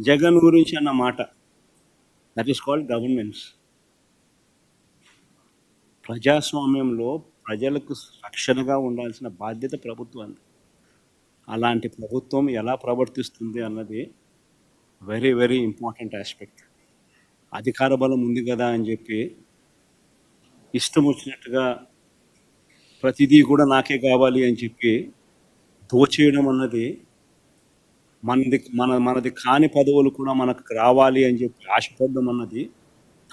జగన్ గురించి అన్న మాట, దట్ ఈస్ కాల్డ్ గవర్నెన్స్. ప్రజాస్వామ్యంలో ప్రజలకు రక్షణగా ఉండాల్సిన బాధ్యత ప్రభుత్వాన్ని. అలాంటి ప్రభుత్వం ఎలా ప్రవర్తిస్తుంది అన్నది వెరీ వెరీ ఇంపార్టెంట్ ఆస్పెక్ట్. అధికార బలం ఉంది కదా అని చెప్పి ఇష్టం వచ్చినట్టుగా ప్రతిదీ కూడా నాకే కావాలి అని చెప్పి దోచేయడం అన్నది, మనది కాని పదవులు కూడా మనకు రావాలి అని చెప్పి ఆశపడడం అన్నది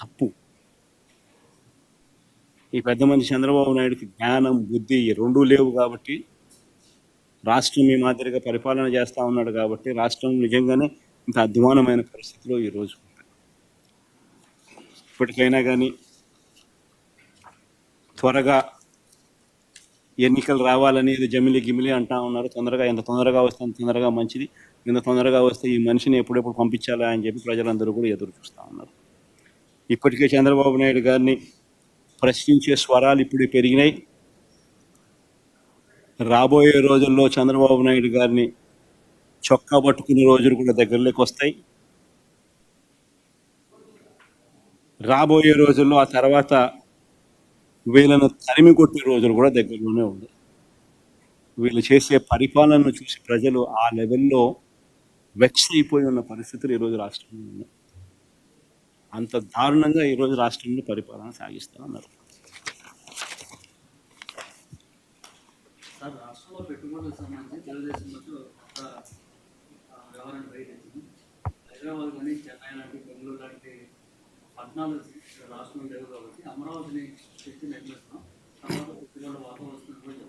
తప్పు. ఈ పెద్ద మనిషి చంద్రబాబు నాయుడుకి జ్ఞానం, బుద్ధి రెండూ లేవు కాబట్టి రాష్ట్రం ఈ మాదిరిగా పరిపాలన చేస్తూ ఉన్నాడు కాబట్టి రాష్ట్రం నిజంగానే ఇంత అధ్వానమైన పరిస్థితిలో ఈరోజు ఇప్పటికైనా కానీ త్వరగా ఎన్నికలు రావాలని జమిలి గిమిలి అంటా ఉన్నారు. ఎంత తొందరగా వస్తే అంత తొందరగా మంచిది. ఇంత తొందరగా వస్తే ఈ మనిషిని ఎప్పుడెప్పుడు పంపించాలా అని చెప్పి ప్రజలందరూ కూడా ఎదురు చూస్తూ ఉన్నారు. ఇప్పటికే చంద్రబాబు నాయుడు గారిని ప్రశ్నించే స్వరాలు ఇప్పుడు పెరిగినాయి. రాబోయే రోజుల్లో చంద్రబాబు నాయుడు గారిని చొక్కా పట్టుకునే రోజులు కూడా దగ్గరలోకి వస్తాయి. రాబోయే రోజుల్లో ఆ తర్వాత వీళ్ళను తరిమి కొట్టే రోజులు కూడా దగ్గరలోనే ఉన్నాయి. వీళ్ళు చేసే పరిపాలనను చూసి ప్రజలు ఆ లెవెల్లో వెక్స్ అయిపోయి ఉన్న పరిస్థితులు ఈరోజు రాష్ట్రంలో ఉన్నాయి. అంత దారుణంగా ఈరోజు రాష్ట్రంలో పరిపాలన సాగిస్తూ ఉన్నారు. రాష్ట్రంలో పెట్టుబడులకు సంబంధించి తెలుగుదేశం వ్యవహారం బయట హైదరాబాద్ కానీ చెన్నై లాంటి బెంగళూరు లాంటి 14 రాష్ట్రం లేవు కాబట్టి అమరావతిని తెచ్చి నిర్మిస్తున్నాం. తర్వాత పెట్టుబడుల వాతావరణం వస్తుంది.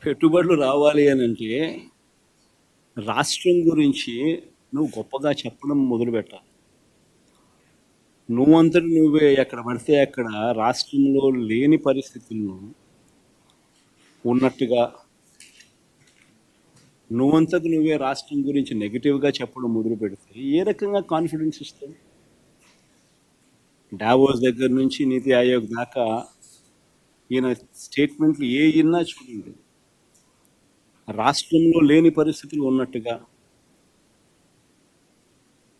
పెట్టుబడులు రావాలి అని అంటే రాష్ట్రం గురించి నువ్వు గొప్పగా చెప్పడం మొదలుపెట్టాలి. నువ్వంతటి నువ్వే ఎక్కడ పడితే అక్కడ రాష్ట్రంలో లేని పరిస్థితులను ఉన్నట్టుగా నువ్వంతకు నువ్వే రాష్ట్రం గురించి నెగిటివ్గా చెప్పడం మొదలు పెడితే ఏ రకంగా కాన్ఫిడెన్స్ ఇస్తావు? డావోస్ దగ్గర నుంచి నీతి ఆయోగ్ దాకా ఈయన స్టేట్మెంట్లు ఏ ఇన్నా చూడండి, రాష్ట్రంలో లేని పరిస్థితులు ఉన్నట్టుగా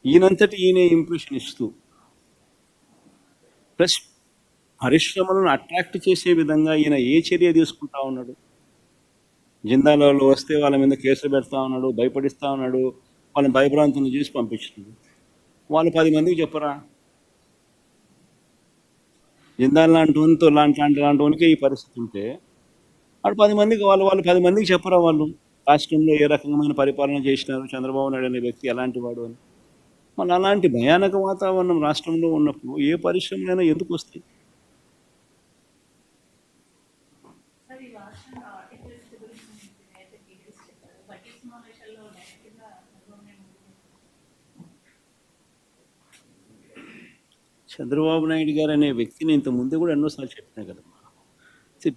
ఈయనంతటి ఈయనే ఇంప్రెషన్ ఇస్తూ ప్లస్ పరిశ్రమలను అట్రాక్ట్ చేసే విధంగా ఈయన ఏ చర్య తీసుకుంటా ఉన్నాడు? జిందాలలో వస్తే వాళ్ళ మీద కేసులు పెడతా ఉన్నాడు, భయపడిస్తూ ఉన్నాడు, వాళ్ళని భయభ్రాంతులను చేసి పంపించినాడు. వాళ్ళు 10 మందికి చెప్పరా? జిందాల్ లాంటి ఈ పరిస్థితి ఉంటే వాడు 10 మందికి వాళ్ళు 10 మందికి చెప్పరా? వాళ్ళు రాష్ట్రంలో ఏ రకమైన పరిపాలన చేసినారు, చంద్రబాబు నాయుడు అనే వ్యక్తి ఎలాంటి వాడు అని. మన అలాంటి భయానక వాతావరణం రాష్ట్రంలో ఉన్నప్పుడు ఏ పరిశ్రమలైనా ఎందుకు వస్తాయి? చంద్రబాబు నాయుడు గారు అనే వ్యక్తిని ఇంత ముందు కూడా ఎన్నోసార్లు చెప్పినా కదమ్మా.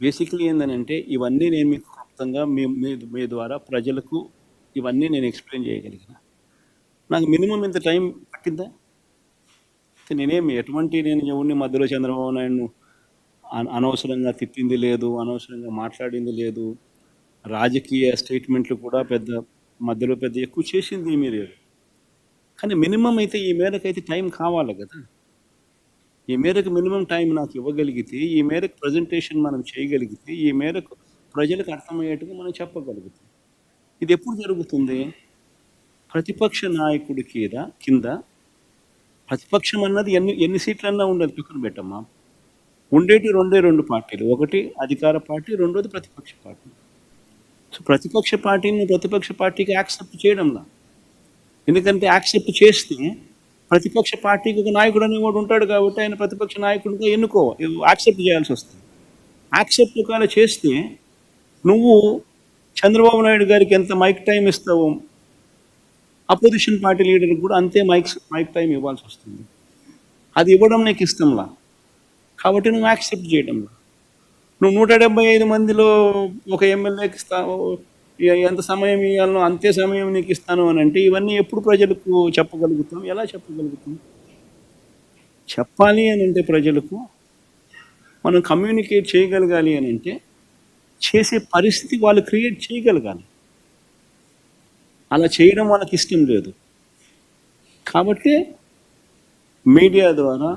బేసిక్లీ ఏంటంటే ఇవన్నీ నేను మీకు క్లుప్తంగా మీ ద్వారా ప్రజలకు ఇవన్నీ నేను ఎక్స్ప్లెయిన్ చేయగలిగిన. నాకు మినిమం ఇంత టైం పట్టిందా? నేనేమి నేను ఎవరిని మధ్యలో చంద్రబాబు నాయుడును అనవసరంగా తిట్టింది లేదు, అనవసరంగా మాట్లాడింది లేదు, రాజకీయ స్టేట్మెంట్లు కూడా మధ్యలో ఎక్కువ చేసింది ఏమీ లేదు. కానీ మినిమం అయితే ఈ మేరకైతే టైం కావాలి కదా. ఈ మేరకు మినిమం టైం నాకు ఇవ్వగలిగితే, ఈ మేరకు ప్రజెంటేషన్ మనం చేయగలిగితే, ఈ మేరకు ప్రజలకు అర్థమయ్యేట్టుగా మనం చెప్పగలుగుతాం. ఇది ఎప్పుడు జరుగుతుంది? ప్రతిపక్ష నాయకుడి కింద ప్రతిపక్షం అన్నది ఎన్ని సీట్లన్నా ఉండదు, పక్కన పెట్టమ్మా. ఉండేటి 2 పార్టీలు, ఒకటి అధికార పార్టీ, రెండోది ప్రతిపక్ష పార్టీ. సో ప్రతిపక్ష పార్టీని ప్రతిపక్ష పార్టీకి యాక్సెప్ట్ చేయడంలా. ఎందుకంటే యాక్సెప్ట్ చేస్తే ప్రతిపక్ష పార్టీకి ఒక నాయకుడు అనేవాడు ఉంటాడు కాబట్టి ఆయన ప్రతిపక్ష నాయకుడిగా యాక్సెప్ట్ చేయాల్సి వస్తుంది. యాక్సెప్ట్ ఒకవేళ చేస్తే నువ్వు చంద్రబాబు నాయుడు గారికి ఎంత మైక్ టైం ఇస్తావో అపోజిషన్ పార్టీ లీడర్కి కూడా అంతే మైక్ టైం ఇవ్వాల్సి వస్తుంది. అది ఇవ్వడం నీకు ఇష్టంలా కాబట్టి నువ్వు యాక్సెప్ట్ చేయడంలా. నువ్వు 175 మందిలో ఒక ఎమ్మెల్యేకి ఎంత సమయం ఇవ్వాలనో అంతే సమయం నీకు ఇస్తాను అని అంటే ఇవన్నీ ఎప్పుడు ప్రజలకు చెప్పగలుగుతాం? ఎలా చెప్పగలుగుతాం? చెప్పాలి అని అంటే ప్రజలకు మనం కమ్యూనికేట్ చేయగలగాలి అని అంటే చేసే పరిస్థితి వాళ్ళు క్రియేట్ చేయగలగాలి. అలా చేయడం వాళ్ళకి ఇష్టం లేదు. కాబట్టి మీడియా ద్వారా,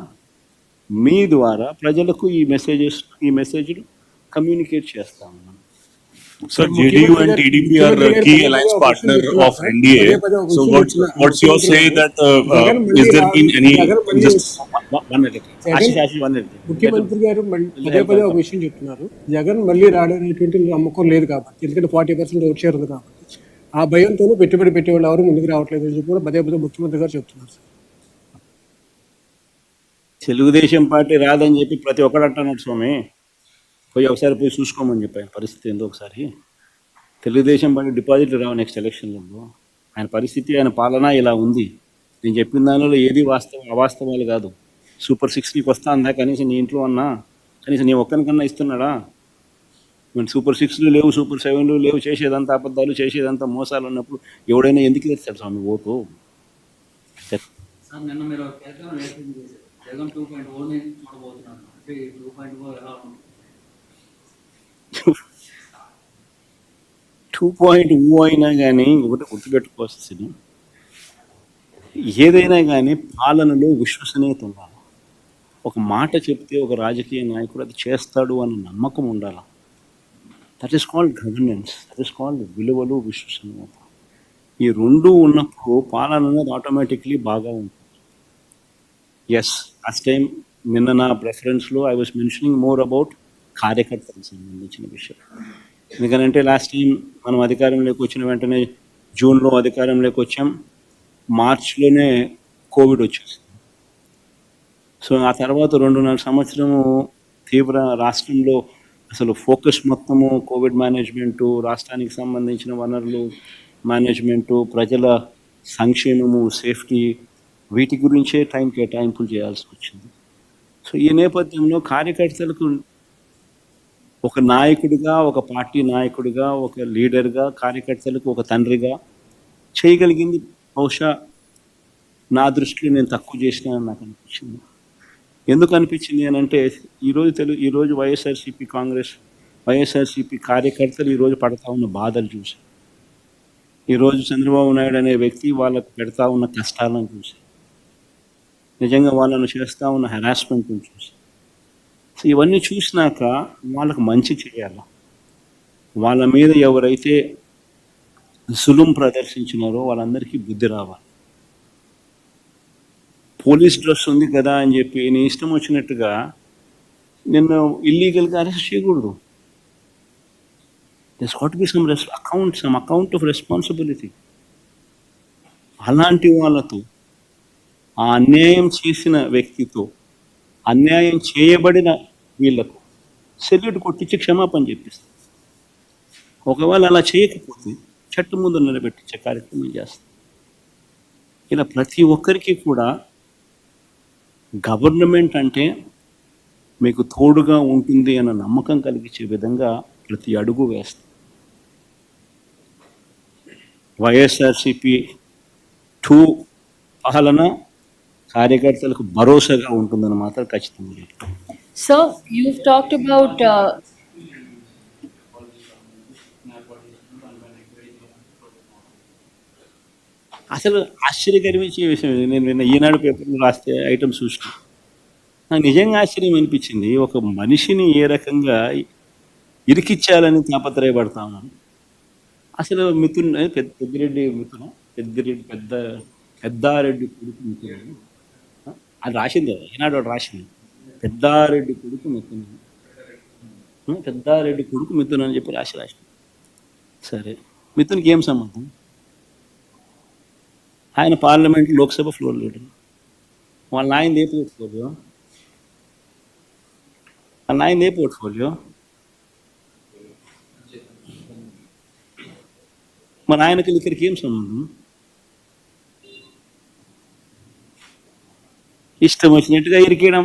మీ ద్వారా ప్రజలకు ఈ మెసేజ్లు కమ్యూనికేట్ చేస్తాము. Sir, JDU and TDP are key alliance partner of NDA. So what's your say that is there been any just ముఖ్యమంత్రి గారు పదే పదే ఒక విషయం చెప్తున్నారు, జగన్ మళ్ళీ రాడనేటువంటి నమ్మకం లేదు కాబట్టి, ఎందుకంటే 40% ఓట్ షేర్ ఉంది కాబట్టి ఆ భయంతోనే పెట్టుబడి పెట్టేవాళ్ళు ఎవరు ముందుకు రావట్లేదు అని చెప్పి కూడా పదే పదే ముఖ్యమంత్రి గారు చెప్తున్నారు. తెలుగుదేశం పార్టీ రాదని చెప్పి ప్రతి ఒక్కడు అంటున్నాడు స్వామి. ఒకసారి పోయి చూసుకోమని చెప్పి ఆయన పరిస్థితి ఏందో ఒకసారి. తెలుగుదేశం పార్టీ డిపాజిట్లు రావు నెక్స్ట్ ఎలక్షన్లలో. ఆయన పరిస్థితి, ఆయన పాలన ఇలా ఉంది. నేను చెప్పిన దానిలో ఏది అవాస్తవాలు కాదు. సూపర్ 6 నీకు వస్తా అందా, కనీసం నీ ఇంట్లో అన్నా, కనీసం నీ ఒక్కరికన్నా ఇస్తున్నాడా? సూపర్ 6లు లేవు, సూపర్ 7లు లేవు, చేసేదంతా అబద్ధాలు, చేసేదంతా మోసాలు ఉన్నప్పుడు ఎవడైనా ఎందుకు వేస్తాడు స్వామి ఓటు? సార్ నిన్న మీరు కేంద్రం వ్యాఖ్యలు చేశారు, జగన్ 2.0 చూడబోతున్నాను అంటే 2.0 ఎలా ఉంది? 2.0 అయినా కానీ ఒకటి గుర్తుపెట్టుకోవాల్సింది, ఏదైనా కానీ పాలనలో విశ్వసనీయత ఉండాలి. ఒక మాట చెప్తే ఒక రాజకీయ నాయకుడు అది చేస్తాడు అన్న నమ్మకం ఉండాలి. That is called governance, that is called విలువలు, విశ్వసనీయత. ఈ రెండు ఉన్నప్పుడు పాలన అనేది ఆటోమేటిక్లీ బాగా ఉంటుంది. ఎస్, లాస్ట్ టైం నిన్న నా ప్రెఫరెన్స్లో I was mentioning more about కార్యకర్తలకు సంబంధించిన విషయం. ఎందుకంటే లాస్ట్ టైం మనం అధికారంలోకి వచ్చిన వెంటనే జూన్లో అధికారంలోకి వచ్చాం, మార్చ్లోనే కోవిడ్ వచ్చేసింది. సో ఆ తర్వాత 2.5 సంవత్సరము తీవ్ర రాష్ట్రంలో అసలు ఫోకస్ మొత్తము కోవిడ్ మేనేజ్మెంటు, రాష్ట్రానికి సంబంధించిన వనరులు మేనేజ్మెంటు, ప్రజల సంక్షేమము, సేఫ్టీ, వీటి గురించే టైం కేటాయింపులు చేయాల్సి వచ్చింది. సో ఈ నేపథ్యంలో కార్యకర్తలకు ఒక నాయకుడిగా, ఒక పార్టీ నాయకుడిగా, ఒక లీడర్గా, కార్యకర్తలకు ఒక తండ్రిగా చేయగలిగింది బహుశా నా దృష్టిలో నేను తక్కువ చేసినానని నాకు అనిపించింది. ఎందుకు అనిపించింది అని అంటే, ఈరోజు వైఎస్ఆర్సీపీ కార్యకర్తలు ఈరోజు పడతా ఉన్న బాధలు చూసి, ఈరోజు చంద్రబాబు నాయుడు అనే వ్యక్తి వాళ్ళకు పెడతా ఉన్న కష్టాలను చూసి, నిజంగా వాళ్ళను చేస్తూ ఉన్న హెరాస్మెంట్ని చూసి, సో ఇవన్నీ చూసినాక వాళ్ళకు మంచి చేయాలి. వాళ్ళ మీద ఎవరైతే జులుం ప్రదర్శించినారో వాళ్ళందరికీ బుద్ధి రావాలి. పోలీస్ డ్రెస్ ఉంది కదా అని చెప్పి నీ ఇష్టం వచ్చినట్టుగా నిన్ను ఇల్లీగల్గా అరెస్ట్ చేయకూడదు. There's got to be some account of responsibility. అలాంటి వాళ్ళతో, ఆ అన్యాయం చేసిన వ్యక్తితో, అన్యాయం చేయబడిన వీళ్లకు సెల్యూట్ కొట్టించి క్షమాపణ చెప్పిస్తాం. ఒకవేళ అలా చేయకపోతే చట్టం ముందు నిలబెట్టించే కార్యక్రమం చేస్తాం. ఇలా ప్రతి ఒక్కరికి కూడా గవర్నమెంట్ అంటే మీకు తోడుగా ఉంటుంది అన్న నమ్మకం కలిగించే విధంగా ప్రతి అడుగు వేస్తాం. వైఎస్ఆర్సీపీ 2 పాలన కార్యకర్తలకు భరోసాగా ఉంటుందని మాత్రం ఖచ్చితంగా. Sir, you've talked about అసలు ఆశ్చర్యకరమించే విషయం, నేను నిన్న ఈనాడు పేపర్లో రాస్తే ఐటమ్స్ చూసిన నాకు నిజంగా ఆశ్చర్యం అనిపించింది. ఒక మనిషిని ఏ రకంగా ఇరికిచ్చాలని తాపత్రయపడతా ఉన్నాను. అసలు మిథున్ పెద్దారెడ్డి కొడుకు మిథున్ అది రాసింది కదా, ఈనాడు రాసింది. పెద్దారెడ్డి కొడుకు మిథున్ అని చెప్పి రాసింది. సరే, మిథున్కి ఏం సంబంధం? ఆయన పార్లమెంట్, లోక్సభ ఫ్లోర్ లీడర్. వాళ్ళ నాయనది ఏ పోర్ట్ఫోలియో? మన ఆయనకి ఇక్కడికి ఏం సంబంధం? ఇష్టం వచ్చినట్టుగా ఇరికేయడం.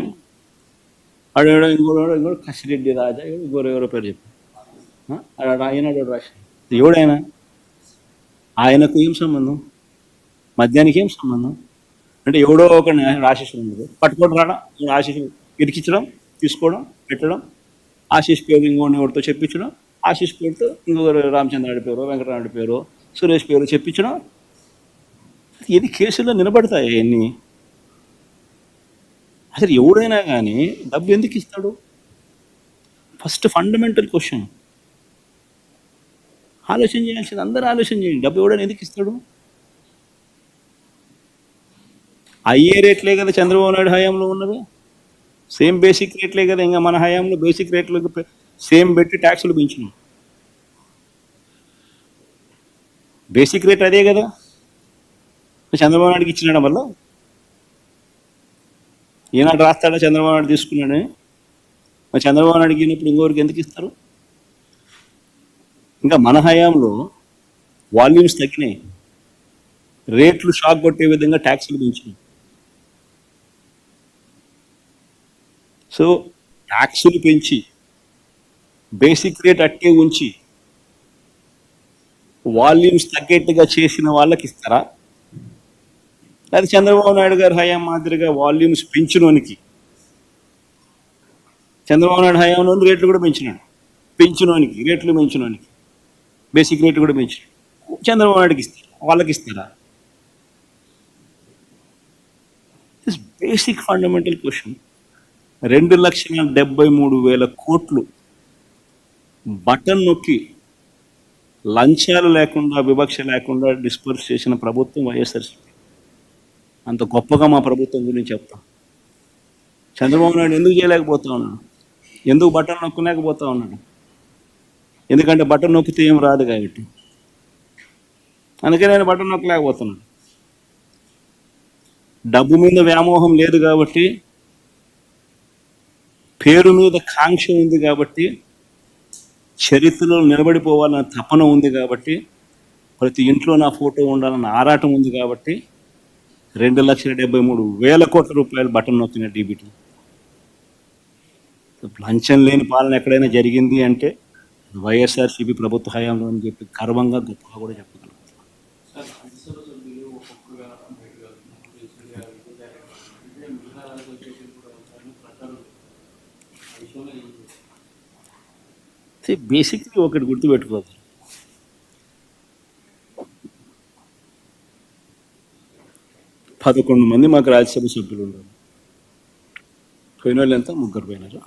ఆడేడో ఇంకోటి కసిరెడ్డి రాజా, ఎవరో పేరు చెప్పి ఈనాడు రాసి, ఎవడైనా ఆయనకు ఏం సంబంధం? మద్యానికి ఏం సంబంధం? అంటే ఎవడో ఒకటి ఆశీస్సులు ఉండదు, పట్టుకోవడం రావడం, ఆశీస్సులు ఇరికించడం, తీసుకోవడం, పెట్టడం, ఆశీస్ పేరు ఇంకోటి ఎవరితో చెప్పించడం, ఆశీష్ పేరుతో ఇంకొకరు రామచంద్రాడి పేరు, వెంకటరాముడి పేరు, సురేష్ పేరు చెప్పించడం. ఇది కేసుల్లో నిలబడతాయి ఎన్ని. అసలు ఎవడైనా కానీ డబ్బు ఎందుకు ఇస్తాడు? ఫస్ట్ ఫండమెంటల్ క్వశ్చన్ ఆలోచన చేయాల్సింది. అందరూ ఆలోచన చేయండి. డబ్బు ఎవడైనా ఎందుకు ఇస్తాడు? అయ్యే రేట్లే కదా చంద్రబాబు నాయుడు హయాంలో ఉన్నది. సేమ్ బేసిక్ రేట్లే కదా ఇంకా మన హయాంలో బేసిక్ రేట్లు సేమ్ పెట్టి ట్యాక్సులు పెంచినాం. బేసిక్ రేట్ అదే కదా చంద్రబాబు నాయుడుకి ఇచ్చినడం వల్ల. ఈనాడు రాస్తాడా చంద్రబాబు నాయుడు తీసుకున్నాడని? మరి చంద్రబాబు నాయుడుకి ఇచ్చినప్పుడు ఇంకోరికి ఎందుకు ఇస్తారు? ఇంకా మన హయాంలో వాల్యూమ్స్ తగ్గినాయి, రేట్లు షాక్ కొట్టే విధంగా ట్యాక్సులు పెంచినాయి. సో ట్యాక్సులు పెంచి బేసిక్ రేట్ అట్టే ఉంచి వాల్యూమ్స్ తగ్గేట్టుగా చేసిన వాళ్ళకి ఇస్తారా? అది చంద్రబాబు నాయుడు గారి హయాం మాదిరిగా వాల్యూమ్స్ పెంచినోనికి, చంద్రబాబు నాయుడు హయాంలో రేట్లు కూడా పెంచినోనికి రేట్లు పెంచినోనికి బేసిక్ రేట్లు కూడా పెంచినాడు. చంద్రబాబు నాయుడుకి ఇస్తారు, వాళ్ళకి ఇస్తారా? This basic fundamental question. 2,73,000 కోట్లు బటన్ నొక్కి లంచాలు లేకుండా, వివక్ష లేకుండా డిస్పర్స్ చేసిన ప్రభుత్వం వైఎస్ఆర్సీపీ. అంత గొప్పగా మా ప్రభుత్వం గురించి చెప్తాం. చంద్రబాబు నాయుడు ఎందుకు చేయలేకపోతా ఉన్నాడు? ఎందుకు బటన్ నొక్కలేకపోతా ఉన్నాడు? ఎందుకంటే బటన్ నొక్కితే ఏం రాదు కాబట్టి. అందుకే నేను బటన్ నొక్కలేకపోతున్నాను. డబ్బు మీద వ్యామోహం లేదు కాబట్టి, పేరు మీద కాంక్ష ఉంది కాబట్టి, చరిత్రలో నిలబడిపోవాలన్న తపన ఉంది కాబట్టి, ప్రతి ఇంట్లో నా ఫోటో ఉండాలన్న ఆరాటం ఉంది కాబట్టి 2,73,000 కోట్ల రూపాయలు బటన్ నొక్కిన డీబీటీ. లంచం లేని పాలన ఎక్కడైనా జరిగింది అంటే వైఎస్ఆర్సీపీ ప్రభుత్వ హయాంలో అని చెప్పి గర్వంగా గొప్పగా కూడా చెప్పగలుగుతాం. సార్ రాజ్యసభ సభ్యులు ఒక్కొక్కరుగా బయటకు వెళ్తున్నారు. అంటే మిగతా వచ్చేసి కూడా ప్రజలు ఆ విషయంలో ఏం చేస్తారు? బేసిక్లీ ఒకటి గుర్తుపెట్టుకోవాలి. పదకొండు మంది మాకు రాజ్యసభ సభ్యులు ఉన్నారు. పోయిన వాళ్ళు ఎంత? 3 పోయినారు.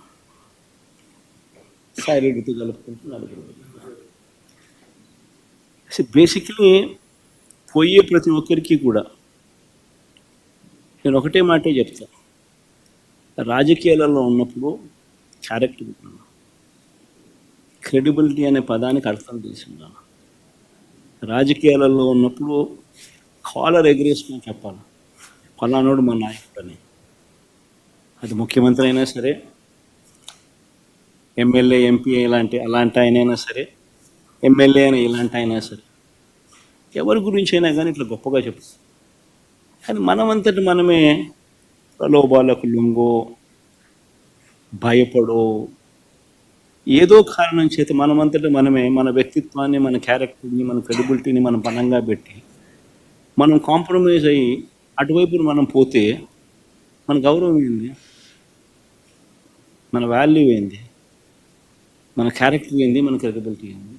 సాయిరెడ్డితో కలుపుకుంటూ 4 పోయినారు. బేసిక్లీ పోయే ప్రతి ఒక్కరికి కూడా నేను ఒకటే మాటే చెప్తా. రాజకీయాలలో ఉన్నప్పుడు క్యారెక్టర్ ఉన్నాను, క్రెడిబిలిటీ అనే పదానికి అర్థం తీసుకున్నాను. రాజకీయాలలో ఉన్నప్పుడు కాలర్ ఎగరేసుకొని చెప్పాలి, పలానోడు మా నాయకుడు అని. అది ముఖ్యమంత్రి అయినా సరే, ఎమ్మెల్యే, ఎంపీ అలాంటి ఆయనైనా సరే, ఎమ్మెల్యే అయినా ఇలాంటి అయినా సరే, ఎవరి గురించి అయినా కానీ ఇట్లా గొప్పగా చెప్తాం. కానీ మనమంతటి మనమే ప్రలోభాలకు లొంగో, భయపడో, ఏదో కారణం చేత మనమంతటి మనమే మన వ్యక్తిత్వాన్ని, మన క్యారెక్టర్ని, మన క్రెడిబిలిటీని మనం బలంగా పెట్టి మనం కాంప్రమైజ్ అయ్యి అటువైపు మనం పోతే మన గౌరవం ఏంది? మన వాల్యూ ఏంది? మన క్యారెక్టర్ ఏంది? మన క్రెడిబిలిటీ ఏంది?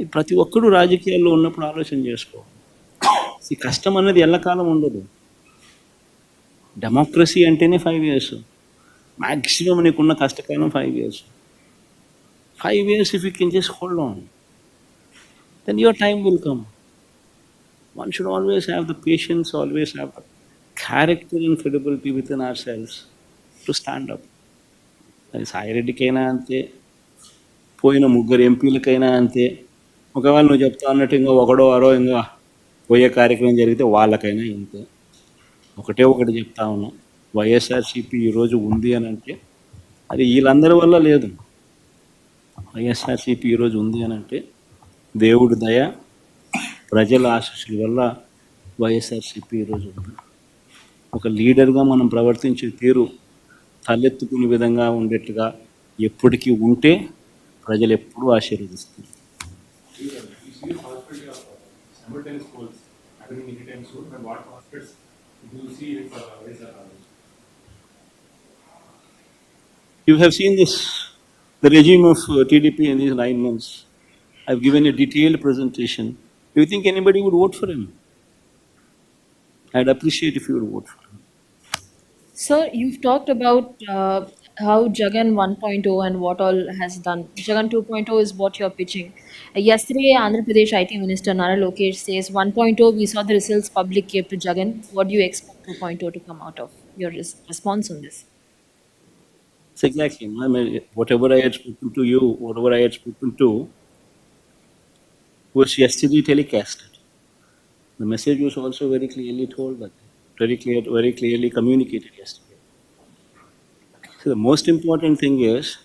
ఇది ప్రతి ఒక్కరూ రాజకీయాల్లో ఉన్నప్పుడు ఆలోచన చేసుకోవాలి. ఈ కష్టం అనేది ఎల్లకాలం ఉండదు. డెమోక్రసీ అంటేనే 5 years. మ్యాక్సిమం నీకున్న కష్టకాలం 5 years. 5 years if you can just hold on, then your time will come. One should always have the patience, always have the character and credibility within ourselves to stand up. అది సాయిరెడ్డికైనా అంతే, పోయిన 3 ఎంపీలకైనా అంతే. ఒకవేళ నువ్వు చెప్తా అన్నట్టు ఇంకా ఒకడో అరో ఇంకా పోయే కార్యక్రమం జరిగితే వాళ్ళకైనా ఇంతే. ఒకటి చెప్తా ఉన్నా, వైఎస్ఆర్సీపీ ఈరోజు ఉంది అని అంటే అది వీళ్ళందరి వల్ల లేదు. వైఎస్ఆర్సీపీ ఈరోజు ఉంది అని అంటే దేవుడి దయ, ప్రజల ఆశీస్సుల వల్ల వైఎస్ఆర్సీపీ ఈరోజు ఉంది. ఒక లీడర్గా మనం ప్రవర్తించే తీరు తలెత్తుకునే విధంగా ఉండేట్టుగా ఎప్పటికీ ఉంటే ప్రజలు ఎప్పుడూ ఆశీర్వదిస్తారు. You have seen this The regime of TDP in these 9 months, I've given a detailed presentation. Do you think anybody would vote for him? I'd appreciate if you would vote for him. Sir, you've talked about how Jagan 1.0 and what all has done. Jagan 2.0 is what you're pitching. Yesterday, Andhra Pradesh IT Minister Nara Lokesh says 1.0, we saw the results public gave to Jagan. What do you expect 2.0 to come out of? Your response on this? It's exactly. Whatever I had spoken to you, whatever I had spoken to, was yesterday telecasted. The message was also very clearly told, but very clearly communicated yesterday. So the most important thing is,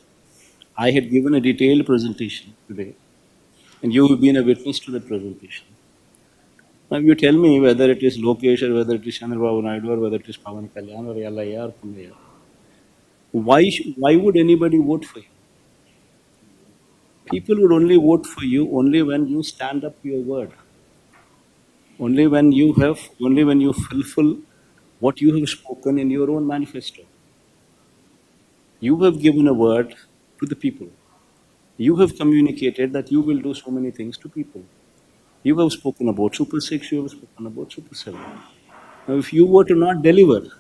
I had given a detailed presentation today, and you have been a witness to that presentation. Now you tell me whether it is Lokesh or whether it is Chandrababu Naidu or whether it is Pawan Kalyan or Yallaya or Punnaya. Why would anybody vote for you? People would only vote for you only when you stand up to your word. Only when you fulfill what you have spoken in your own manifesto. You have given a word to the people. You have communicated that you will do so many things to people. You have spoken about Super 6, you have spoken about Super 7. Now, if you were to not deliver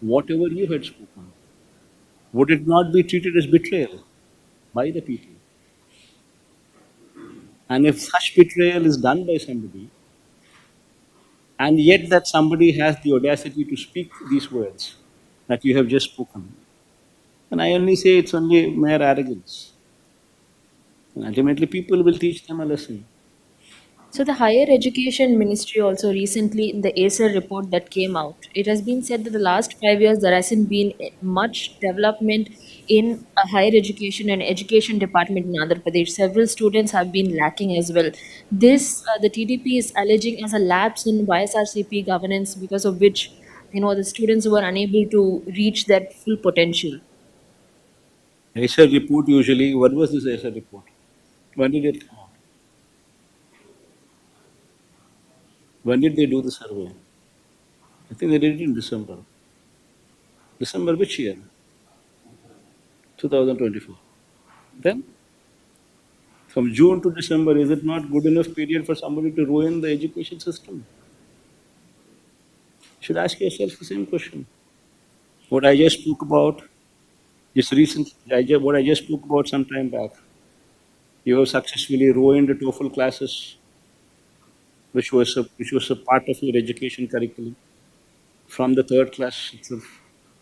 whatever you had spoken, would it not be treated as betrayal by the people? And if such betrayal is done by somebody, and yet that somebody has the audacity to speak these words that you have just spoken, and I only say it's only mere arrogance. And ultimately, people will teach them a lesson. So the Higher Education Ministry also recently, in the Acer report that came out, it has been said that the last 5 years there hasn't been much development in a higher education and education department in Andhra Pradesh. Several students have been lacking as well. This the TDP is alleging as a lapse in YSRCP governance, because of which the students were unable to reach their full potential. Acer report usually, what was this Acer report? When did it come out? When did they do the survey? I think they did it in December. December which year? 2024. Then, from June to December, is it not good enough period for somebody to ruin the education system? You should ask yourself the same question. What I just spoke about, what I just spoke about some time back, you have successfully ruined the TOEFL classes, which was a part of your education curriculum. From the 3rd class itself,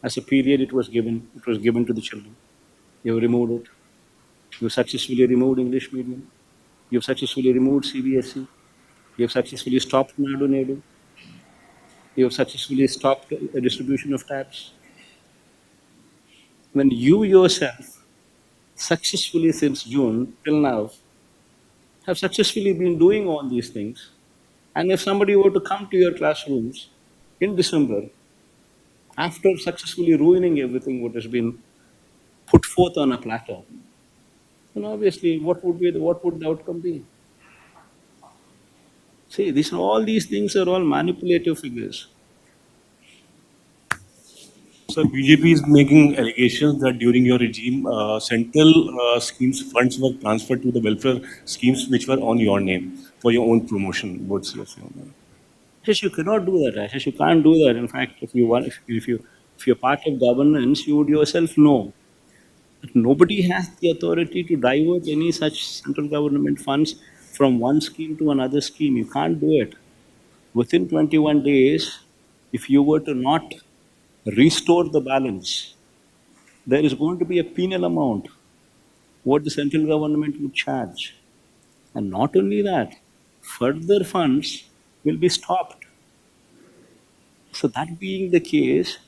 as a period it was given to the children. You have removed it. You have successfully removed English medium. You have successfully removed CBSE. You have successfully stopped Nadu. You have successfully stopped a distribution of tabs. When you yourself successfully since June till now have successfully been doing all these things, and if somebody were to come to your classrooms in December, after successfully ruining everything what has been put forth on a platter, then obviously what would the outcome be? See, all these things are all manipulative figures. So BJP is making allegations that during your regime, central schemes funds were transferred to the welfare schemes which were on your name for your own promotion. What's your say on that? Ashish, you cannot do that. Ashish, you can't do that. In fact, if you're part of governance, you would yourself know that nobody has the authority to divert any such central government funds from one scheme to another scheme. You can't do it. Within 21 days, if you were to not restore the balance, there is going to be a penal amount what the central government would charge. And not only that, further funds will be stopped. So that being the case,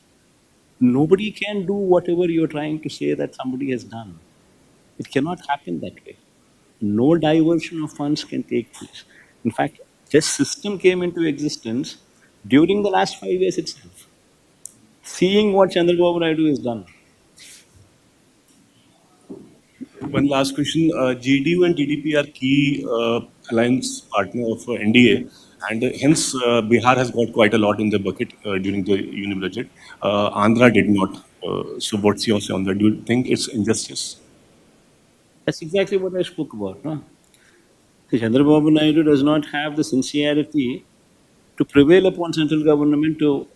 nobody can do whatever you're trying to say that somebody has done. It cannot happen that way. No diversion of funds can take place. In fact, this system came into existence during the last 5 years itself. Seeing what Chandrababu Naidu has done. One last question. JDU and TDP are key alliance partner of NDA, and hence Bihar has got quite a lot in the bucket during the union budget. Andhra did not. So what's your say on that? Do you think it's injustice? That's exactly what I spoke about. No? Chandrababu Naidu does not have the sincerity to prevail upon central government to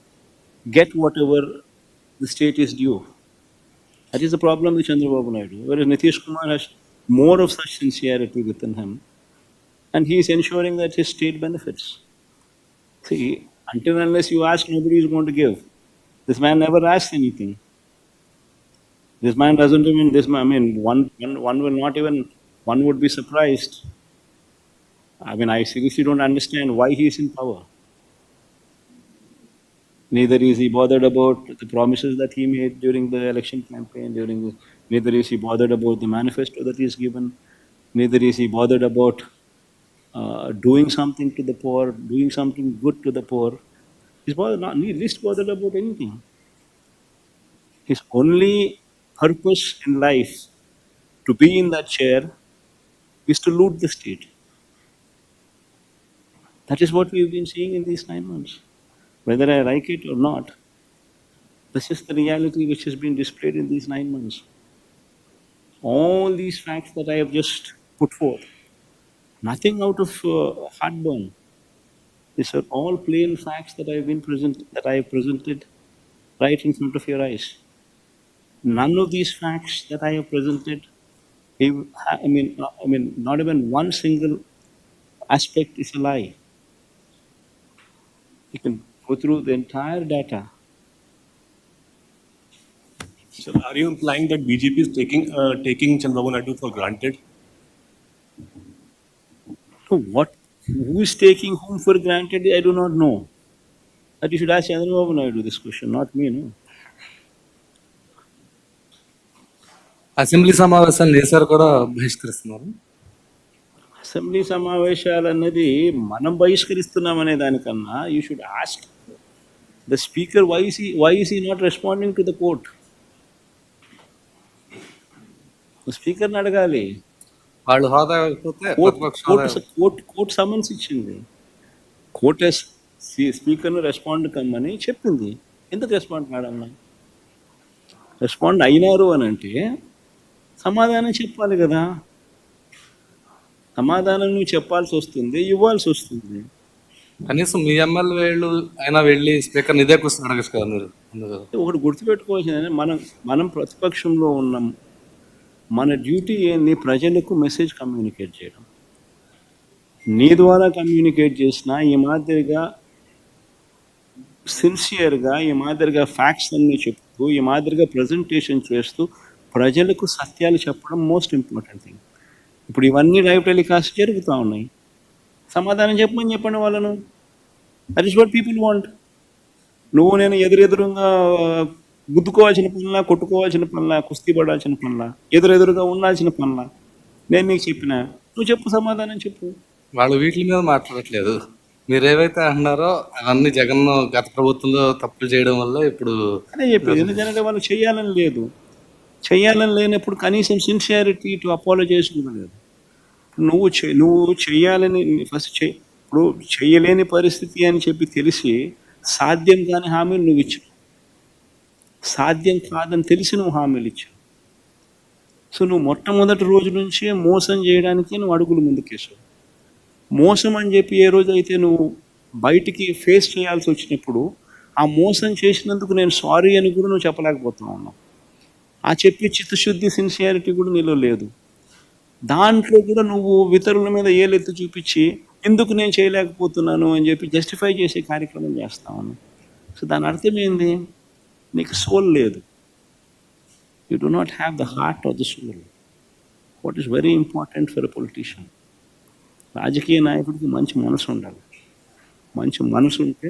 get whatever the state is due. That is the problem with Chandrababu Naidu. Whereas Nitish Kumar has more of such sincerity within him, and he is ensuring that his state benefits. See, until unless you ask, nobody is going to give. This man never asks anything. This man doesn't even, one will not even, one would be surprised. I seriously don't understand why he is in power. Neither is he bothered about the promises that he made during the election campaign, neither is he bothered about the manifesto that he has given, neither is he bothered about doing something to the poor, doing something good to the poor. He's least bothered about anything. His only purpose in life to be in that chair is to loot the state. That is what we've been seeing in these 9 months. Whether I like it or not, this is the reality which has been displayed in these 9 months. All these facts that I have just put forth, nothing out of heartburn. These are all plain facts that I have presented right in front of your eyes. None of these facts that I have presented, not even one single aspect is a lie. You can go through the entire data. So are you implying that BJP is taking Chandrababu Naidu for granted? So who is taking whom for granted, I do not know. But you should ask Chandrababu Naidu this question, not me, no? Assembly సమావేశాలు నేసారు కూడా బహిష్కరిస్తున్నారు. Assembly సమావేశాలు అన్నది మనం బహిష్కరిస్తున్నామనే దానికన్నా you should ask the speaker why is he not responding to the court. స్పీకర్ని అడగాలి. వాళ్ళు హోదా అయిపోతే ప్రతిపక్ష హోదా కోర్టు సమన్స్ ఇచ్చింది. కోర్టు స్పీకర్ను రెస్పాండ్ కమ్మని చెప్పింది. ఎందుకు రెస్పాండ్ కాడన్నా? రెస్పాండ్ అయినారు అని అంటే సమాధానం చెప్పాలి కదా. సమాధానం నువ్వు చెప్పాల్సి వస్తుంది, ఇవ్వాల్సి వస్తుంది. కనీసం మీ ఎమ్మెల్యేలు అయినా వెళ్ళి స్పీకర్ ఇదే క్వశ్చన్ అడగచ్చు కదా మీరు. ఒకటి గుర్తుపెట్టుకోవాల్సింది, మనం ప్రతిపక్షంలో ఉన్నాం. మన డ్యూటీ ఏంది? ప్రజలకు మెసేజ్ కమ్యూనికేట్ చేయడం. నీ ద్వారా కమ్యూనికేట్ చేసినా ఈ మాదిరిగా సిన్సియర్గా, ఈ మాదిరిగా ఫ్యాక్ట్స్ అన్నీ చెప్తూ, ఈ మాదిరిగా ప్రజెంటేషన్ చేస్తూ ప్రజలకు సత్యాలు చెప్పడం మోస్ట్ ఇంపార్టెంట్ థింగ్. ఇప్పుడు ఇవన్నీ లైవ్ టెలికాస్ట్ జరుగుతూ ఉన్నాయి. సమాధానం చెప్పండి వాళ్ళను. That is what people want. నువ్వు నేను ఎదురుగా గుద్దుకోవాల్సిన పనులా, కొట్టుకోవాల్సిన పనులా, కుస్తీ పడాల్సిన పనులా, ఎదురుగా ఉండాల్సిన పనులా నేను నీకు చెప్పినా నువ్వు చెప్పు, సమాధానం చెప్పు. వాళ్ళు వీటి మీద మాట్లాడట్లేదు. మీరు ఏవైతే అంటున్నారో అవన్నీ జగన్ గత ప్రభుత్వంలో తప్పులు చేయడం వల్ల ఇప్పుడు అదే చెప్పేది. ఎందుకంటే వాళ్ళు చేయాలని లేదు. చేయాలని లేనప్పుడు కనీసం సిన్సియారిటీ టు అపాలజైజ్ కూడా లేదు. నువ్వు చేయాలని ఇప్పుడు చేయలేని పరిస్థితి అని చెప్పి తెలిసి సాధ్యం కాని హామీలు నువ్వు ఇచ్చావు. సాధ్యం కాదని తెలిసి నువ్వు హామీలు ఇచ్చావు. సో నువ్వు మొట్టమొదటి రోజు నుంచే మోసం చేయడానికి నువ్వు అడుగులు ముందుకేసావు. మోసం అని చెప్పి ఏ రోజైతే నువ్వు బయటికి ఫేస్ చేయాల్సి వచ్చినప్పుడు ఆ మోసం చేసినందుకు నేను సారీ అని కూడా నువ్వు చెప్పలేకపోతా ఉన్నావు. ఆ చెప్పే చిత్తశుద్ధి, సిన్సియారిటీ కూడా నీలో లేదు. దాంట్లో కూడా నువ్వు ఇతరుల మీద ఏలెత్తి చూపించి ఎందుకు నేను చేయలేకపోతున్నాను అని చెప్పి జస్టిఫై చేసే కార్యక్రమం చేస్తా ఉన్నావు. సో దాని అర్థం ఏంది? నీకు సోల్ లేదు. You do not have the heart of the soul. What is very important for a politician. రాజకీయ నాయకుడికి మంచి మనసు ఉండాలి. మంచి మనసు ఉంటే